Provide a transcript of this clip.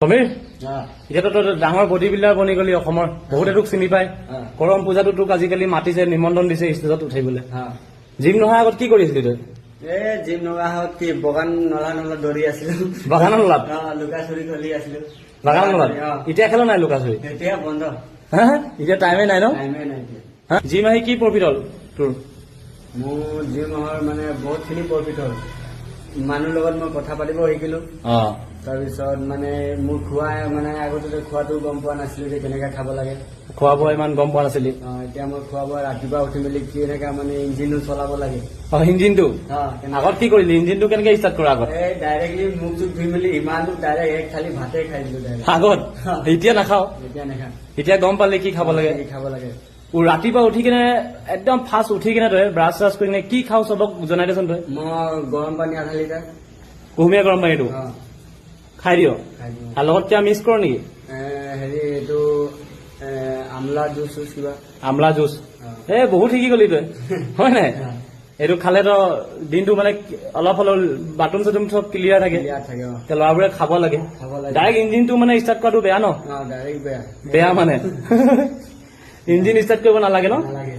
সমীৰ এতিয়াতো তই ডাঙৰ বডি বিল্ডাৰ বনি গলি অসমৰ বহুতে তোক চিনি পায় কৰম পূজাতো তোক আজিকালি মাতিছে নিমন্ত্ৰণ দিছে ষ্টেজত উঠিবলৈ জিম নহয় আগত কি কৰিছিলি তই জিম নগাঁৱত কি বাগান নলা দৌৰি আছিলো বাগানৰ নলাত লুকা চুৰি খেলি আছিলো বাগানৰ নলাত এতিয়া খেল নাই লুকা চুৰি এতিয়া বন্ধ এতিয়া টাইমে নাই ন টাইমে নাই জিম আহি কি প্ৰফিট হ'ল তোৰ মোৰ জিম মানে বহুতখিনি প্ৰফিট হ'ল মানুহৰ লগত মই কথা পাতিব শিকিলো তাৰপিছত মানে মোৰ খোৱা মানে আগতে খোৱাটো গম পোৱা নাছিলো যে কেনেকে খাব লাগে খোৱা বোৱা ইমান গম পোৱা নাছিলি এতিয়া মই খোৱা বোৱা ৰাতিপুৱা উঠি মেলি কেনেকা মানে ইঞ্জিনটো চলাব লাগে ইঞ্জিনটো আগত কি কৰিলি ইঞ্জিনটো কেনেকে ষ্টাৰ্ট কৰা আগত ডাইৰেক্টলি মুখ চুখ ধুই মেলি ইমানটো ডাইৰেক্ট এক থালি ভাতে খাই দিলো আগত এতিয়া নাখাও এতিয়া নাখাওঁ এতিয়া গম পালি কি খাব লাগে খাব লাগে ৰাতিপুৱা উঠি কিনে একদম ফাৰ্ষ্ট উঠি কিনে তই ব্ৰাছ চ্ৰাছ কৰি কিনে কি খাও চবক জনাই দেচোন তই মই গৰম পানী আধা লিটাৰ কুহুমীয়া গৰম পানীটো খাই দিয় আৰু লগত কিবা মিক্স কৰ নেকি হেৰি এইটো আমলা জুচ কিবা আমলা জুচ বহুত শিকি গলি তই হয় নাই এইটো খালে তো দিনটো মানে অলপ হলেও বাথৰুম চাথৰুম চব ক্লিয়াৰ থাকে ল'ৰাবোৰে খাব লাগে ডাইৰেক্ট ইঞ্জিনটো মানে ষ্টাৰ্ট কৰাটো বেয়া ন ডাইৰেক্ট বেয়া বেয়া মানে ইঞ্জিন ষ্টাৰ্ট কৰিব নালাগে ন নালাগে